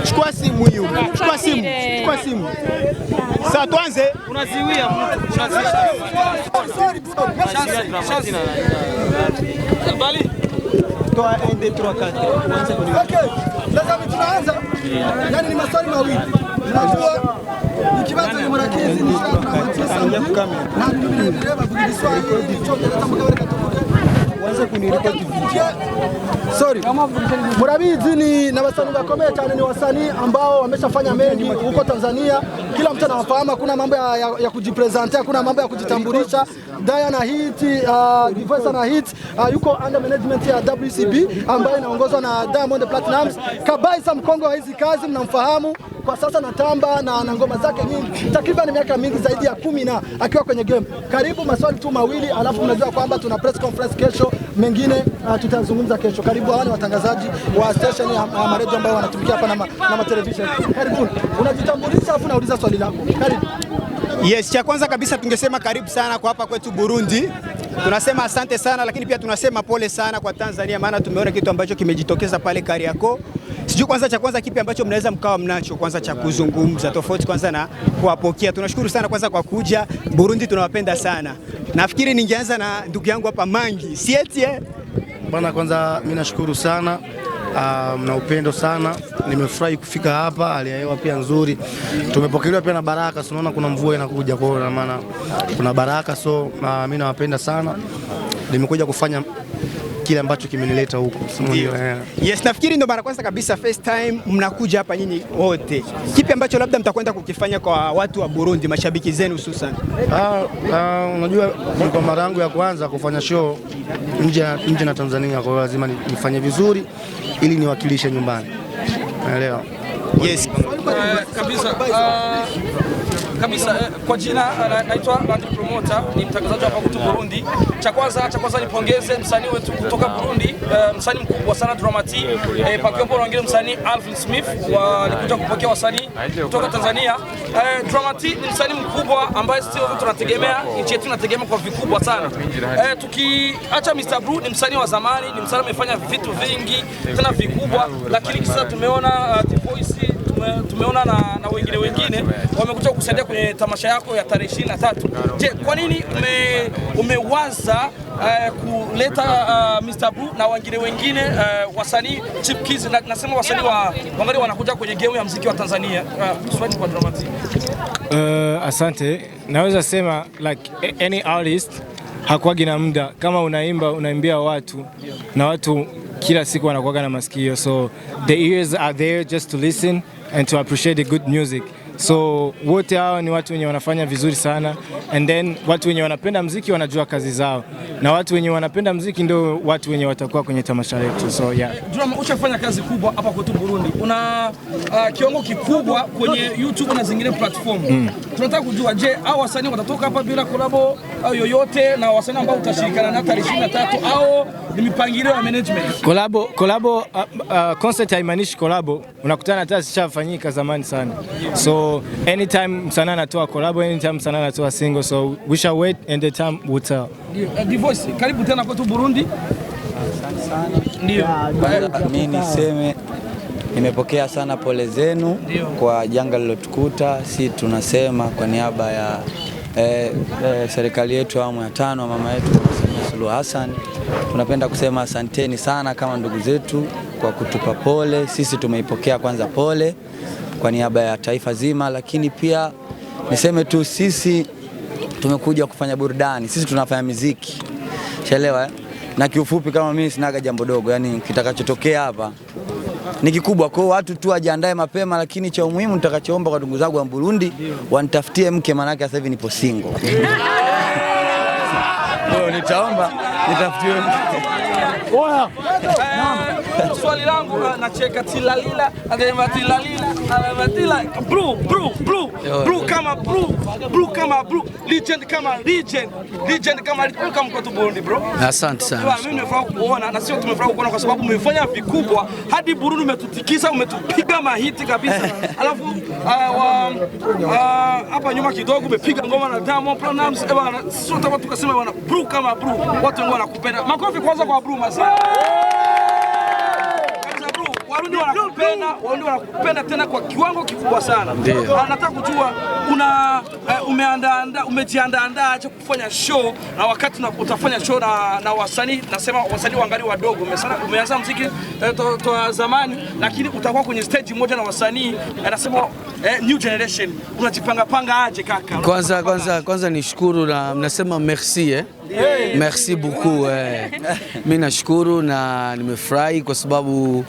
Chukua simu hiyo. Chukua simu. Sasa tuanze. Unaziwia mtu. Bali. Toa 1 2 3 4. Okay. Sasa tunaanza. Yaani ni maswali mawili. Unajua ikibato ni marakizi ni sana kamera. Na vile vile Kiswahili chote kwanza kunirekodi video. Sorry. Murabizi ni na wasanii bakomeye cyane, ni wasanii ambao wameshafanya mengi huko Tanzania. Kila mtu anawafahamu, kuna mambo ya kujipresenter, kuna mambo ya kujitambulisha. Diana Hit, Divoice na Hit, yuko under management ya WCB ambayo inaongozwa na Diamond Platnumz. Kabaisa mkongo wa hizi kazi mnamfahamu. Kwa sasa natamba na ngoma zake nyingi. Takriban miaka mingi zaidi ya 10 na akiwa kwenye game. Karibu, maswali tu mawili alafu tunajua kwamba tuna press conference kesho, mengine tutazungumza kesho. Karibu, hawa ni watangazaji wa station ya radio ambao wanatumikia hapa na television. Karibu. Unajitambulisha afu nauliza swali lako. Karibu. Yes, cha kwanza kabisa tungesema karibu sana kwa hapa kwetu Burundi. Tunasema asante sana, lakini pia tunasema pole sana kwa Tanzania, maana tumeona kitu ambacho kimejitokeza pale Kariakoo. Sijui kwanza cha kwanza kipi ambacho mnaweza mkawa mnacho kwanza cha kuzungumza tofauti kwanza na kuwapokea. Tunashukuru sana kwanza kwa kuja Burundi, tunawapenda sana. Nafikiri ningeanza na ndugu yangu hapa Mangi. Sietie. Bwana, kwanza mimi nashukuru sana. Na upendo sana. Nimefurahi kufika hapa, hali ya hewa pia nzuri. Tumepokelewa pia na baraka, tunaona kuna mvua inakuja, kwa hiyo maana kuna baraka, so mimi nawapenda sana. Nimekuja kufanya kile ambacho kimenileta huko. Yes, nafikiri ndo mara kwanza kabisa first time mnakuja hapa nyinyi wote. Kipi ambacho labda mtakwenda kukifanya kwa watu wa Burundi, mashabiki zenu hususan? Unajua ni kwa mara yangu ya kwanza kufanya show nje na Tanzania, kwa hiyo lazima nifanye vizuri ili niwakilishe nyumbani. Unaelewa? Yes. Kabisa kwa jina naitwa Randy Promoter, ni mtangazaji hapa kutoka Burundi. Cha kwanza nipongeze msanii wetu kutoka Burundi, msanii mkubwa sana Dramati, pakiombo wengine msanii Alvin Smith walikuja kupokea wasanii kutoka Tanzania. Dramati ni msanii mkubwa ambaye sisi wote tunategemea, nchi yetu inategemea kwa vikubwa sana. Tukiacha Mr. Blue, ni msanii wa zamani, ni msanii amefanya vitu vingi tena vikubwa, lakini sasa tumeona Divoice, tumeona na wengine wamekuja kusaidia kwenye tamasha yako ya tarehe 23. Je, kwa nini umewaza kuleta Mr. Blue na wengine wasanii chipkizi, nasema wasanii wangali wanakuja kwenye game ya muziki wa Tanzania? Swali kwa Dramati. Asante. Naweza sema like any artist hakuagi na muda. Kama unaimbia watu na watu kila siku wanakuwa na masikio, so the ears are there just to listen and to appreciate the good music. So wote hao ni watu wenye wanafanya vizuri sana, and then watu wenye wanapenda muziki wanajua kazi zao, na watu wenye wanapenda muziki ndio watu wenye watakuwa kwenye tamasha letu. So yeah. Drama, ushafanya kazi kubwa hapa kwetu Burundi. Una kiwango kikubwa kwenye YouTube na zingine platform. Tunataka kujua, je, hao wasanii watatoka hapa bila collabo au yoyote, na wasanii ambao utashirikiana na tarehe 23 au ni mipangilio ya management? Collabo concert haimaanishi collabo. Unakutana hata zishafanyika zamani sana. So anytime msanii anatoa collabo, anytime msanii anatoa single, so we shall wait and the time will tell. Divoice, karibu tena kwetu Burundi. Asante sana. Ndio. Mimi niseme nimepokea sana pole zenu kwa janga lilotukuta. Si tunasema kwa niaba ya serikali yetu ya awamu ya 5 mama yetu Samia Suluhu Hassan, tunapenda kusema asanteni sana kama ndugu zetu kwa kutupa pole. Sisi tumeipokea kwanza pole kwa niaba ya taifa zima, lakini pia niseme tu sisi tumekuja kufanya burudani, sisi tunafanya muziki. Chelewa na kiufupi, kama mimi sinaga jambo dogo, yani kitakachotokea hapa ni kikubwa, kwa watu tu wajiandae mapema, lakini cha muhimu nitakachoomba kwa ndugu zangu wa Burundi wanitafutie mke, maana yake sasa hivi nipo single. Nitaomba nitafutie mke. swali langu nacheka tilalila, anasema tilalila, anamatila blue kama blue, legend kama kwa Burundi bro. Asante sana. Mimi nimefurahi kuona na sio tumefurahi kuona kwa sababu umefanya vikubwa hadi Burundi umetutikisa, umetupiga mahiti kabisa. Alafu hapa nyuma kidogo umepiga ngoma na Diamond Platnumz, sio watu tukasema wana blue kama blue, watu wengi wanakupenda. Makofi kwanza kwa blue mazao. Warundi wanakupenda tena kwa kiwango kikubwa sana. Nataka kujua umejiandaa aje kufanya show, na wakati utafanya show na wasanii, nasema wasanii wangali wadogo, umeanza muziki toa zamani, lakini utakuwa kwenye stage moja na wasanii nasema new generation, unajipanga aje kaka? Kwanza nishukuru na mnasema merci merci beaucoup. Mimi nashukuru na nimefurahi kwa sababu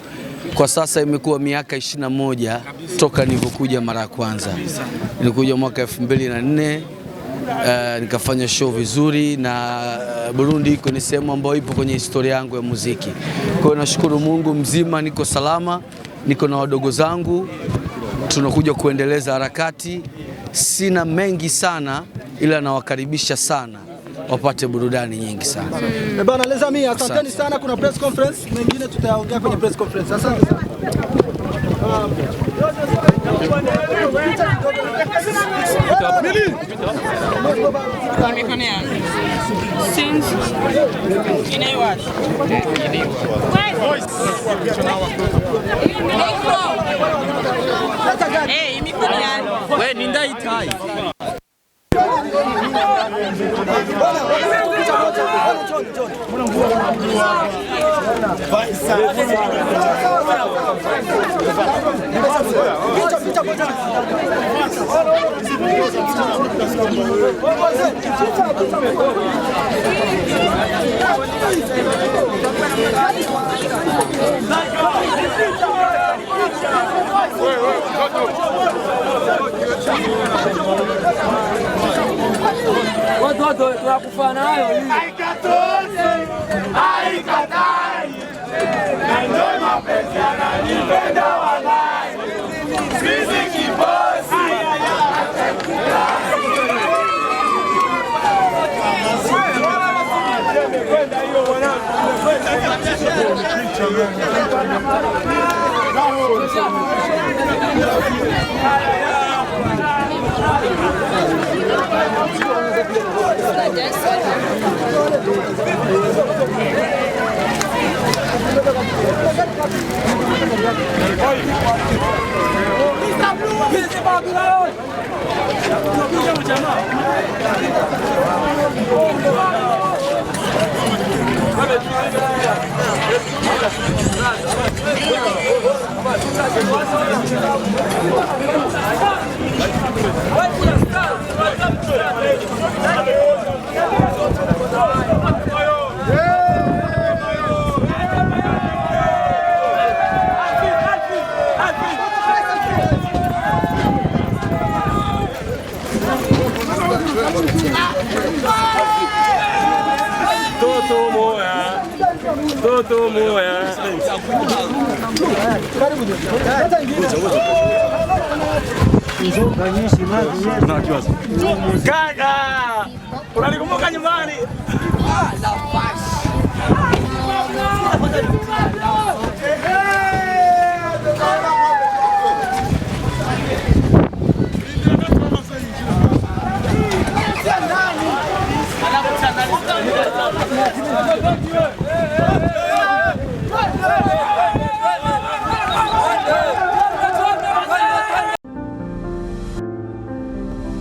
kwa sasa imekuwa miaka 21 toka nilipokuja mara ya kwanza. Nilikuja mwaka 2004, nikafanya show vizuri, na Burundi iko ni sehemu ambayo ipo kwenye historia yangu ya muziki. Kwa hiyo nashukuru Mungu mzima, niko salama, niko na wadogo zangu, tunakuja kuendeleza harakati. Sina mengi sana, ila nawakaribisha sana wapate burudani nyingi sana. Bana Lezami, asanteni sana. Kuna press conference mengine tutaongea kwenye press conference. Asante sana. Wewe ni ndai tai. Watu tunakufa nayo hii. Haikatai. Na ndio mapenzi yananipenda walai. Sisi kibosi. Toto moya. Kaka, unanikumbuka nyumbani? Hey!